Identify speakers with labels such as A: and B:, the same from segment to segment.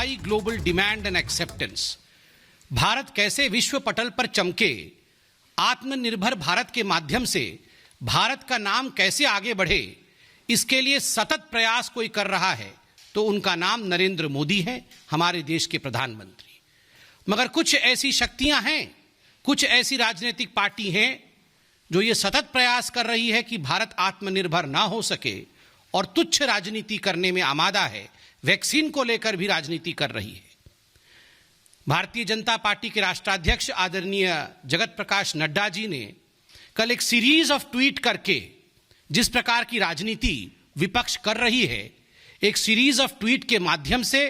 A: High global demand and acceptance. Bharat कैसे विश्व पटल पर चमके, आत्मनिर्भर भारत के माध्यम से भारत का नाम कैसे आगे बढ़े, इसके लिए सतत प्रयास कोई कर रहा है तो उनका नाम नरेंद्र मोदी है, हमारे देश के प्रधानमंत्री। मगर कुछ ऐसी शक्तियां हैं, कुछ ऐसी राजनीतिक पार्टी हैं जो ये सतत प्रयास कर रही है कि भारत आत्मनिर्भर ना हो सके और तुच्छ राजनीति करने में आमादा है। वैक्सीन को लेकर भी राजनीति कर रही है। भारतीय जनता पार्टी के राष्ट्राध्यक्ष आदरणीय जगत प्रकाश नड्डा जी ने कल एक सीरीज ऑफ ट्वीट करके जिस प्रकार की राजनीति विपक्ष कर रही है, एक सीरीज ऑफ ट्वीट के माध्यम से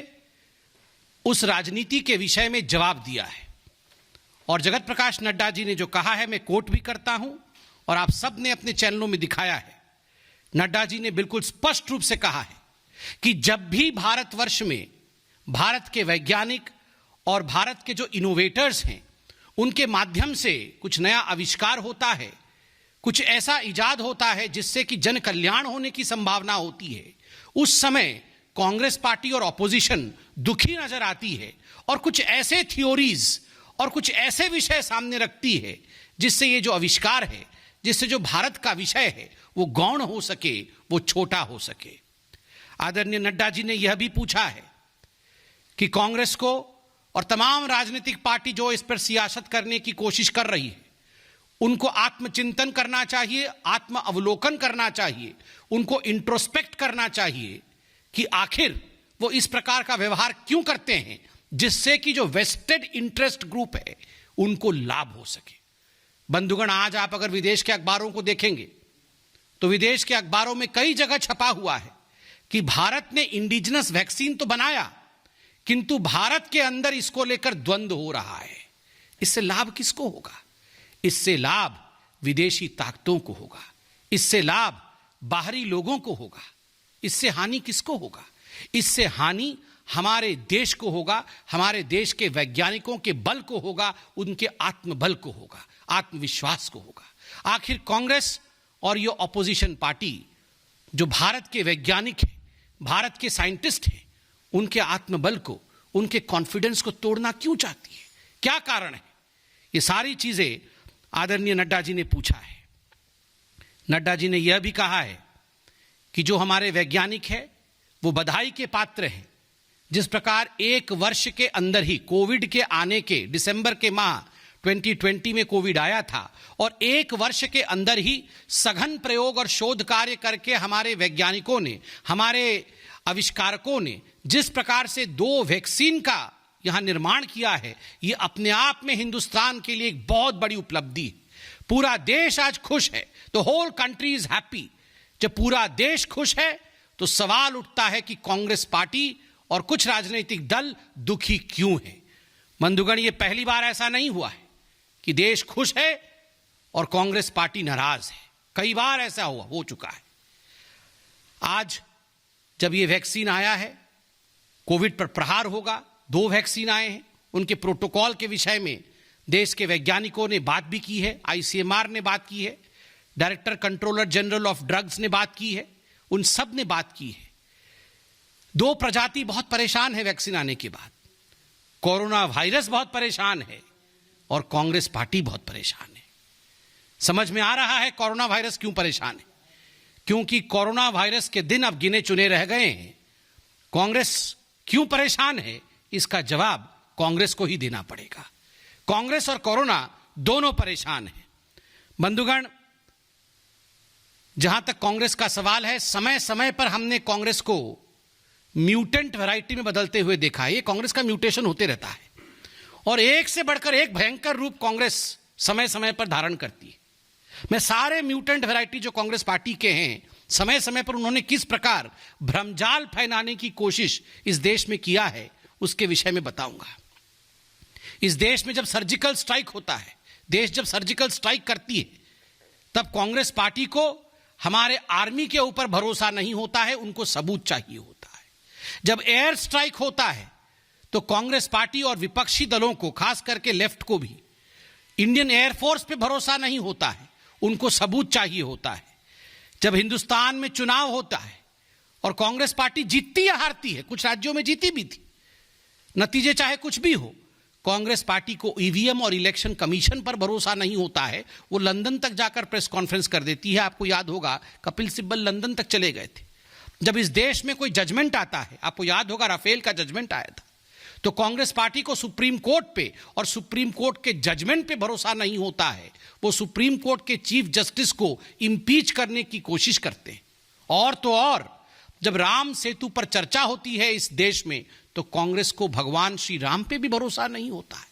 A: उस राजनीति के विषय में जवाब दिया है। और जगत प्रकाश नड्डा जी ने जो कहा है, मैं कोट भी करता हूं और आप सब ने अपने चैनलों में दिखाया है। नड्डा जी ने बिल्कुल स्पष्ट रूप से कहा है कि जब भी भारतवर्ष में भारत के वैज्ञानिक और भारत के जो इनोवेटर्स हैं उनके माध्यम से कुछ नया आविष्कार होता है, कुछ ऐसा इजाद होता है जिससे कि जन कल्याण होने की संभावना होती है, उस समय कांग्रेस पार्टी और ऑपोजिशन दुखी नजर आती है और कुछ ऐसे थ्योरीज और कुछ ऐसे विषय सामने रखती है जिससे ये जो आविष्कार है, जिससे जो भारत का विषय है वो गौण हो सके, वो छोटा हो सके। आदरणीय नड्डा जी ने यह भी पूछा है कि कांग्रेस को और तमाम राजनीतिक पार्टी जो इस पर सियासत करने की कोशिश कर रही है, उनको आत्मचिंतन करना चाहिए, आत्म अवलोकन करना चाहिए, उनको इंट्रोस्पेक्ट करना चाहिए कि आखिर वो इस प्रकार का व्यवहार क्यों करते हैं जिससे कि जो वेस्टेड इंटरेस्ट ग्रुप है उनको लाभ हो सके। बंधुगण, आज आप अगर विदेश के अखबारों को देखेंगे तो विदेश के अखबारों में कई जगह छपा हुआ है कि भारत ने इंडिजिनस वैक्सीन तो बनाया किंतु भारत के अंदर इसको लेकर द्वंद्व हो रहा है। इससे लाभ किसको होगा? इससे लाभ विदेशी ताकतों को होगा, इससे लाभ बाहरी लोगों को होगा। इससे हानि किसको होगा? इससे हानि हमारे देश को होगा, हमारे देश के वैज्ञानिकों के बल को होगा, उनके आत्मबल को होगा, आत्मविश्वास को होगा। आखिर कांग्रेस और ये ऑपोजिशन पार्टी जो भारत के वैज्ञानिक हैं, भारत के साइंटिस्ट हैं, उनके आत्मबल को, उनके कॉन्फिडेंस को तोड़ना क्यों चाहती है? क्या कारण है? ये सारी चीजें आदरणीय नड्डा जी ने पूछा है। नड्डा जी ने यह भी कहा है कि जो हमारे वैज्ञानिक हैं वो बधाई के पात्र हैं। जिस प्रकार एक वर्ष के अंदर ही कोविड के आने के, दिसंबर के माह 2020 में कोविड आया था और एक वर्ष के अंदर ही सघन प्रयोग और शोध कार्य करके हमारे वैज्ञानिकों ने, हमारे आविष्कारकों ने जिस प्रकार से 2 वैक्सीन का यहां निर्माण किया है, यह अपने आप में हिंदुस्तान के लिए एक बहुत बड़ी उपलब्धि है। पूरा देश आज खुश है, तो होल कंट्री इज हैप्पी। जब पूरा देश खुश है तो सवाल उठता है कि कांग्रेस पार्टी और कुछ राजनीतिक दल दुखी क्यों है। बंधुगण, यह पहली बार ऐसा नहीं हुआ है कि देश खुश है और कांग्रेस पार्टी नाराज है। कई बार ऐसा हो चुका है। आज जब यह वैक्सीन आया है, कोविड पर प्रहार होगा, 2 वैक्सीन आए हैं, उनके प्रोटोकॉल के विषय में देश के वैज्ञानिकों ने बात भी की है, आईसीएमआर ने बात की है, director controller general of drugs ने बात की है, उन सब ने बात की है। 2 प्रजाति बहुत परेशान है वैक्सीन आने के बाद। कोरोना वायरस बहुत परेशान है और कांग्रेस पार्टी बहुत परेशान है। समझ में आ रहा है कोरोना वायरस क्यों परेशान है? क्योंकि कोरोना वायरस के दिन अब गिने चुने रह गए हैं। कांग्रेस क्यों परेशान है, इसका जवाब कांग्रेस को ही देना पड़ेगा। कांग्रेस और कोरोना दोनों परेशान हैं। बंधुगण, जहां तक कांग्रेस का सवाल है, समय समय पर हमने कांग्रेस को म्यूटेंट वैरायटी में बदलते हुए देखा है। ये कांग्रेस का म्यूटेशन होते रहता है और एक से बढ़कर एक भयंकर रूप कांग्रेस समय समय पर धारण करती है। मैं सारे म्यूटेंट वैरायटी जो कांग्रेस पार्टी के हैं, समय समय पर उन्होंने किस प्रकार भ्रमजाल फैलाने की कोशिश इस देश में किया है, उसके विषय में बताऊंगा। इस देश में जब सर्जिकल स्ट्राइक होता है, देश जब सर्जिकल स्ट्राइक करती है, तब कांग्रेस पार्टी को हमारे आर्मी के ऊपर भरोसा नहीं होता है, उनको सबूत चाहिए होता है। जब एयर स्ट्राइक होता है तो कांग्रेस पार्टी और विपक्षी दलों को, खास करके लेफ्ट को भी, इंडियन एयरफोर्स पे भरोसा नहीं होता है, उनको सबूत चाहिए होता है। जब हिंदुस्तान में चुनाव होता है और कांग्रेस पार्टी जीतती या हारती है, कुछ राज्यों में जीती भी थी, नतीजे चाहे कुछ भी हो, कांग्रेस पार्टी को ईवीएम और इलेक्शन कमीशन पर भरोसा नहीं होता है। वो लंदन तक जाकर प्रेस कॉन्फ्रेंस कर देती है। आपको याद होगा कपिल सिब्बल लंदन तक चले गए थे। जब इस देश में कोई जजमेंट आता है, आपको याद होगा राफेल का जजमेंट आया था, तो कांग्रेस पार्टी को सुप्रीम कोर्ट पे और सुप्रीम कोर्ट के जजमेंट पे भरोसा नहीं होता है। वो सुप्रीम कोर्ट के चीफ जस्टिस को इंपीच करने की कोशिश करते हैं। और तो और जब राम सेतु पर चर्चा होती है इस देश में, तो कांग्रेस को भगवान श्री राम पे भी भरोसा नहीं होता है।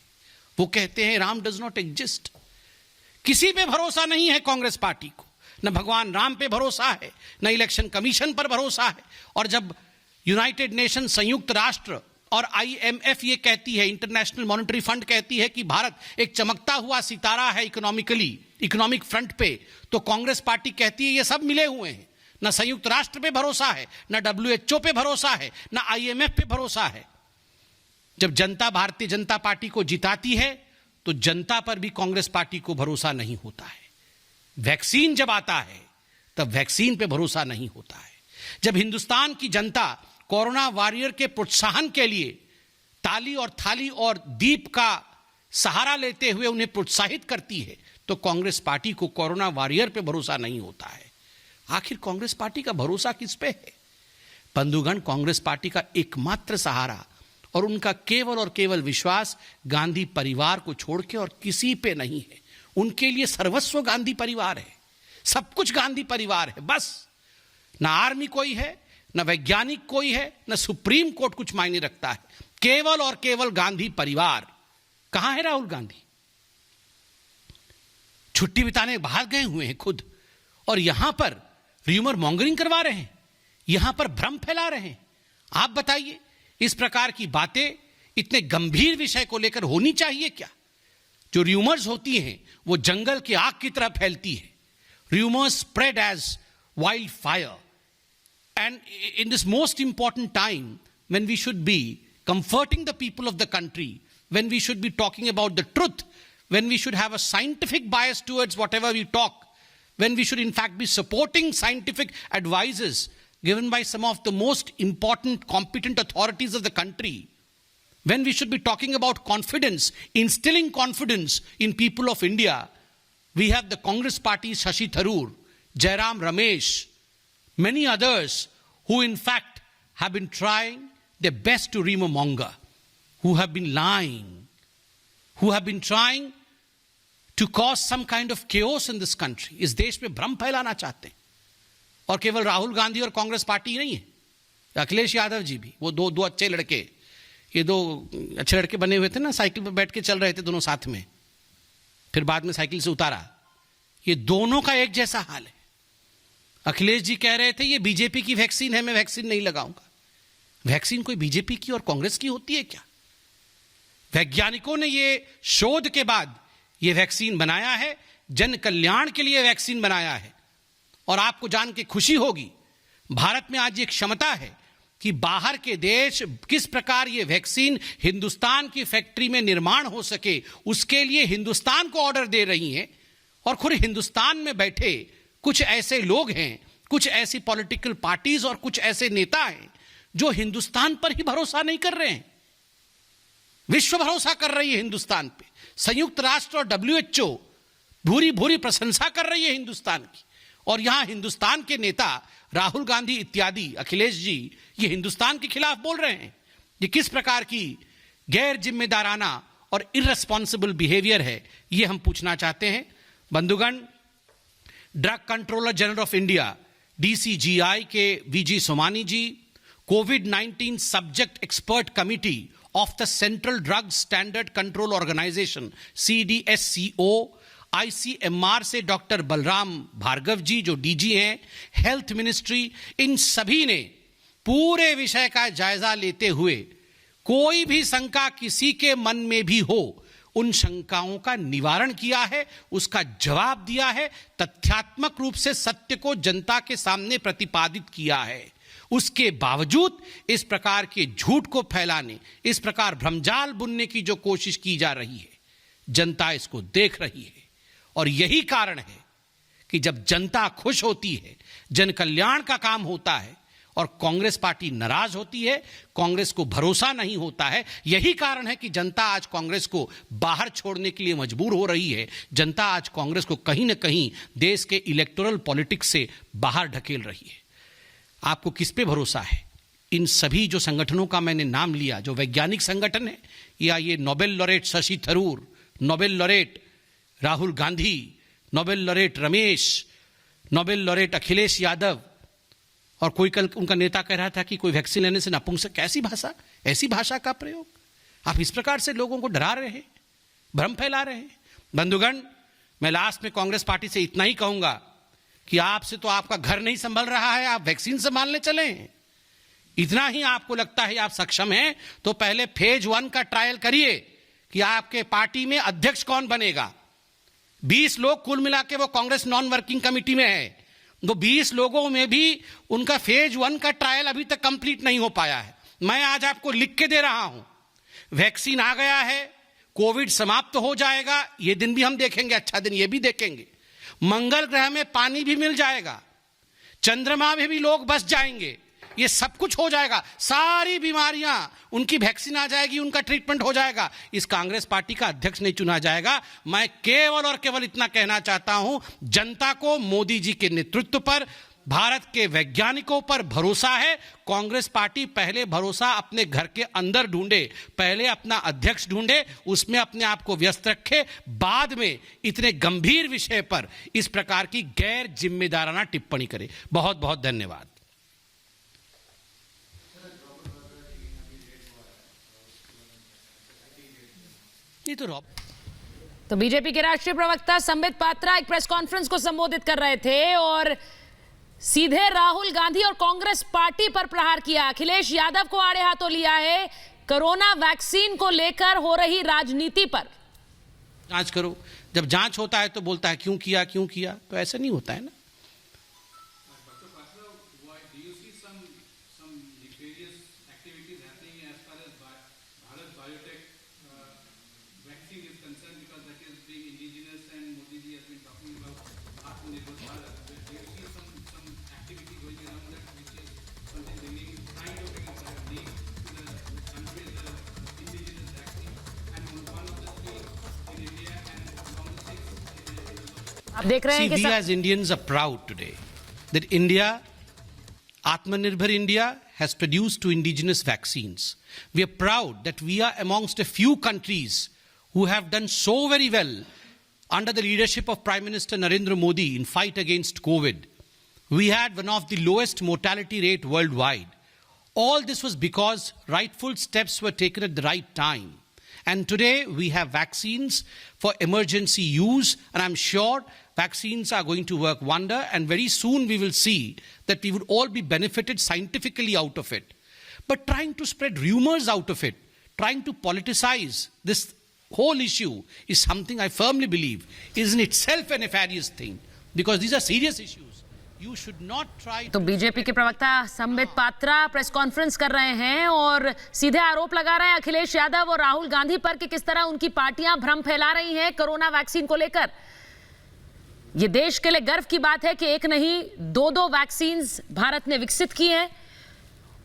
A: वो कहते हैं राम डज नॉट एग्जिस्ट। किसी पे भरोसा नहीं है कांग्रेस पार्टी को, न भगवान राम पे भरोसा है, न इलेक्शन कमीशन पर भरोसा है। और जब यूनाइटेड नेशन, संयुक्त राष्ट्र और IMF ये कहती है, इंटरनेशनल मॉनेटरी फंड कहती है कि भारत एक चमकता हुआ सितारा है इकोनॉमिक फ्रंट पे, तो कांग्रेस पार्टी कहती है ये सब मिले हुए हैं। न संयुक्त राष्ट्र पे भरोसा है, न WHO पे भरोसा है, न IMF पे भरोसा है। जब जनता भारतीय जनता पार्टी को जिताती है तो जनता पर भी कांग्रेस पार्टी को भरोसा नहीं होता है। वैक्सीन जब आता है तब वैक्सीन पे भरोसा नहीं होता है। जब हिंदुस्तान की जनता कोरोना वॉरियर के प्रोत्साहन के लिए ताली और थाली और दीप का सहारा लेते हुए उन्हें प्रोत्साहित करती है, तो कांग्रेस पार्टी को कोरोना वॉरियर पे भरोसा नहीं होता है। आखिर कांग्रेस पार्टी का भरोसा किस पे है? बंधुगण, कांग्रेस पार्टी का एकमात्र सहारा और उनका केवल और केवल विश्वास गांधी परिवार को छोड़ के और किसी पे नहीं है। उनके लिए सर्वस्व गांधी परिवार है, सब कुछ गांधी परिवार है। बस ना आर्मी कोई है, ना वैज्ञानिक कोई है, ना सुप्रीम कोर्ट कुछ मायने रखता है, केवल और केवल गांधी परिवार। कहां है राहुल गांधी? छुट्टी बिताने बाहर गए हुए हैं खुद, और यहां पर र्यूमर मॉन्गरिंग करवा रहे हैं, यहां पर भ्रम फैला रहे हैं। आप बताइए, इस प्रकार की बातें इतने गंभीर विषय को लेकर होनी चाहिए क्या? जो र्यूमर्स होती हैं वो जंगल की आग की तरह फैलती है। Rumours spread as wildfire, and in this most important time when we should be comforting the people of the country, when we should be talking about the truth, when we should have a scientific bias towards whatever we talk, when we should in fact be supporting scientific advices given by some of the most important competent authorities of the country, when we should be talking about confidence, instilling confidence in people of India, we have the Congress party, Shashi Tharoor, Jairam Ramesh, many others who in fact have been trying their best to rumor-monger, who have been lying, who have been trying to cause some kind of chaos in this country. इस देश में भ्रम फैलाना चाहते हैं। और केवल राहुल गांधी और कांग्रेस पार्टी नहीं है, अखिलेश यादव जी भी, वो दो अच्छे लड़के, ये दो अच्छे लड़के बने हुए थे ना, साइकिल पर बैठ के चल रहे थे दोनों साथ में, फिर बाद में साइकिल से उतारा। ये दोनों का एक जैसा हाल है। अखिलेश जी कह रहे थे ये बीजेपी की वैक्सीन है, मैं वैक्सीन नहीं लगाऊंगा। वैक्सीन कोई बीजेपी की और कांग्रेस की होती है क्या? वैज्ञानिकों ने ये शोध के बाद ये वैक्सीन बनाया है, जन कल्याण के लिए वैक्सीन बनाया है। और आपको जान के खुशी होगी, भारत में आज ये क्षमता है कि बाहर के देश किस प्रकार ये वैक्सीन हिंदुस्तान की फैक्ट्री में निर्माण हो सके, उसके लिए हिंदुस्तान को ऑर्डर दे रही हैं। और खुद हिंदुस्तान में बैठे कुछ ऐसे लोग हैं, कुछ ऐसी पॉलिटिकल पार्टीज और कुछ ऐसे नेता हैं जो हिंदुस्तान पर ही भरोसा नहीं कर रहे हैं। विश्व भरोसा कर रही है हिंदुस्तान पे, संयुक्त राष्ट्र और WHO भूरी भूरी प्रशंसा कर रही है हिंदुस्तान की, और यहां हिंदुस्तान के नेता राहुल गांधी इत्यादि, अखिलेश जी, ये हिंदुस्तान के खिलाफ बोल रहे हैं। ये किस प्रकार की गैर जिम्मेदाराना और इररेस्पॉन्सिबल बिहेवियर है, ये हम पूछना चाहते हैं। बंधुगण, drug controller general of India DCGI के VG Somani ji, COVID-19 subject expert committee of the central drug standard control organisation CDSCO, ICMR से डॉक्टर बलराम भार्गव जी जो DG हैं, हेल्थ मिनिस्ट्री, इन सभी ने पूरे विषय का जायजा लेते हुए कोई भी शंका किसी के मन में भी हो, उन शंकाओं का निवारण किया है, उसका जवाब दिया है, तथ्यात्मक रूप से सत्य को जनता के सामने प्रतिपादित किया है। उसके बावजूद इस प्रकार के झूठ को फैलाने, इस प्रकार भ्रमजाल बुनने की जो कोशिश की जा रही है, जनता इसको देख रही है। और यही कारण है कि जब जनता खुश होती है, जन कल्याण का काम होता है, और कांग्रेस पार्टी नाराज होती है, कांग्रेस को भरोसा नहीं होता है। यही कारण है कि जनता आज कांग्रेस को बाहर छोड़ने के लिए मजबूर हो रही है। जनता आज कांग्रेस को कहीं ना कहीं देश के इलेक्टोरल पॉलिटिक्स से बाहर ढकेल रही है। आपको किस पे भरोसा है? इन सभी जो संगठनों का मैंने नाम लिया, जो वैज्ञानिक संगठन है, या ये Nobel laureate Shashi Tharoor, Nobel laureate Rahul Gandhi, Nobel laureate Ramesh, Nobel laureate Akhilesh Yadav, और कोई कल उनका नेता कह रहा था कि कोई वैक्सीन लेने से नपुंसक, कैसी भाषा, ऐसी भाषा का प्रयोग। आप इस प्रकार से लोगों को डरा रहे हैं, भ्रम फैला रहे हैं। बंधुगण, मैं लास्ट में कांग्रेस पार्टी से इतना ही कहूंगा कि आपसे तो आपका घर नहीं संभल रहा है, आप वैक्सीन संभालने चले हैं। इतना ही आपको लगता है आप सक्षम हैं तो पहले फेज 1 का ट्रायल करिए कि आपके पार्टी में अध्यक्ष कौन बनेगा। 20 लोग कुल मिला के वो कांग्रेस नॉन वर्किंग कमेटी में है, तो 20 लोगों में भी उनका फेज 1 का ट्रायल अभी तक कंप्लीट नहीं हो पाया है। मैं आज आपको लिख के दे रहा हूं, वैक्सीन आ गया है, कोविड समाप्त हो जाएगा, ये दिन भी हम देखेंगे, अच्छा दिन ये भी देखेंगे। मंगल ग्रह में पानी भी मिल जाएगा, चंद्रमा में भी लोग बस जाएंगे, ये सब कुछ हो जाएगा। सारी बीमारियां, उनकी वैक्सीन आ जाएगी, उनका ट्रीटमेंट हो जाएगा। इस कांग्रेस पार्टी का अध्यक्ष नहीं चुना जाएगा। मैं केवल और केवल इतना कहना चाहता हूं, जनता को मोदी जी के नेतृत्व पर, भारत के वैज्ञानिकों पर भरोसा है। कांग्रेस पार्टी पहले भरोसा अपने घर के अंदर ढूंढे, पहले अपना अध्यक्ष ढूंढे, उसमें अपने आप को व्यस्त रखे, बाद में इतने गंभीर विषय पर इस प्रकार की गैर जिम्मेदाराना टिप्पणी करे। बहुत बहुत धन्यवाद।
B: तो बीजेपी के राष्ट्रीय प्रवक्ता संबित पात्रा एक प्रेस कॉन्फ्रेंस को संबोधित कर रहे थे और सीधे राहुल गांधी और कांग्रेस पार्टी पर प्रहार किया। अखिलेश यादव को आड़े हाथों लिया है कोरोना वैक्सीन को लेकर हो रही राजनीति पर।
A: जांच करो, जब जांच होता है तो बोलता है क्यों किया, तो ऐसा नहीं होता है ना।
B: आप देख रहे हैं कि
A: we as Indians are proud today that India, Atmanirbhar India, has produced 2 indigenous vaccines. We are proud that we are amongst a few countries who have done so very well under the leadership of Prime Minister Narendra Modi in fight against COVID. We had one of the lowest mortality rate worldwide. All this was because rightful steps were taken at the right time. And today we have vaccines for emergency use, and I'm sure vaccines are going to work wonder, and very soon we will see that we would all be benefited scientifically out of it. But trying to spread rumors out of it, trying to politicize this whole issue is something I firmly believe is in itself a nefarious thing, because these are serious issues. You should not try
B: तो BJP के प्रवक्ता Sambit Patra press conference कर रहे हैं और सीधे आरोप लगा रहे हैं अखिलेश यादव और राहुल गांधी पर कि किस तरह उनकी पार्टियां भ्रम फैला रही हैं कोरोना वैक्सीन को लेकर। ये देश के लिए गर्व की बात है कि एक नहीं 2 वैक्सीन भारत ने विकसित की हैं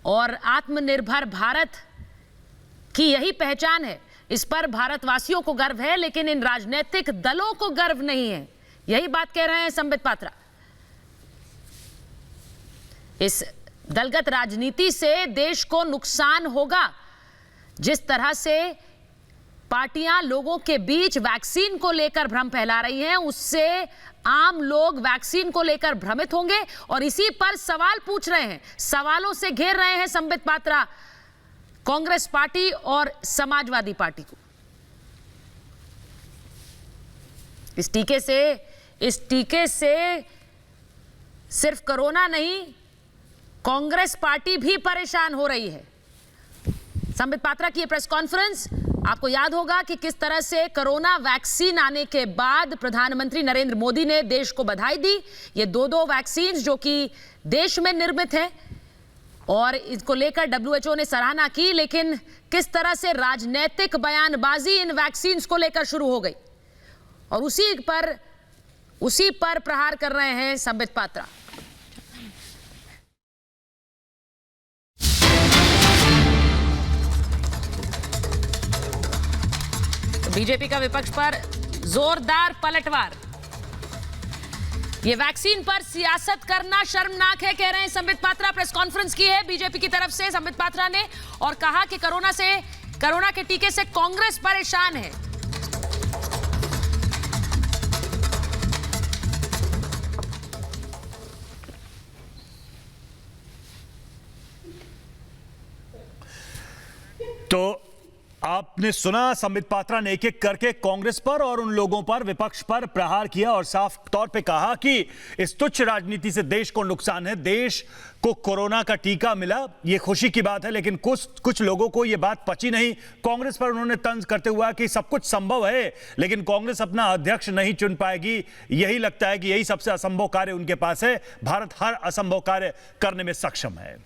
B: और आत्मनिर्भर भारत की यही पहचान है। इस पर भारतवासियों को गर्व है, लेकिन इन राजनीतिक दलों को गर्व नहीं है। यही बात कह रहे हैं संबित पात्रा। इस दलगत राजनीति से देश को नुकसान होगा। जिस तरह से पार्टियां लोगों के बीच वैक्सीन को लेकर भ्रम फैला रही हैं, उससे आम लोग वैक्सीन को लेकर भ्रमित होंगे और इसी पर सवाल पूछ रहे हैं, सवालों से घेर रहे हैं संबित पात्रा कांग्रेस पार्टी और समाजवादी पार्टी को। इस टीके से सिर्फ कोरोना नहीं, कांग्रेस पार्टी भी परेशान हो रही है। संबित पात्रा की ये प्रेस कॉन्फ्रेंस, आपको याद होगा कि किस तरह से कोरोना वैक्सीन आने के बाद प्रधानमंत्री नरेंद्र मोदी ने देश को बधाई दी। ये 2 वैक्सीन जो कि देश में निर्मित हैं और इसको लेकर WHO ने सराहना की, लेकिन किस तरह से राजनीतिक बयानबाजी इन वैक्सीन को लेकर शुरू हो गई और उसी पर प्रहार कर रहे हैं संबित पात्रा। बीजेपी का विपक्ष पर जोरदार पलटवार। ये वैक्सीन पर सियासत करना शर्मनाक है, कह रहे हैं संबित पात्रा। प्रेस कॉन्फ्रेंस की है बीजेपी की तरफ से संबित पात्रा ने और कहा कि कोरोना के टीके से कांग्रेस परेशान है।
C: तो आपने सुना, संबित पात्रा ने एक एक करके कांग्रेस पर और उन लोगों पर, विपक्ष पर प्रहार किया और साफ तौर पे कहा कि इस तुच्छ राजनीति से देश को नुकसान है। देश को कोरोना का टीका मिला, ये खुशी की बात है, लेकिन कुछ लोगों को ये बात पची नहीं। कांग्रेस पर उन्होंने तंज करते हुआ कि सब कुछ संभव है, लेकिन कांग्रेस अपना अध्यक्ष नहीं चुन पाएगी। यही लगता है कि यही सबसे असंभव कार्य उनके पास है। भारत हर असंभव कार्य करने में सक्षम है।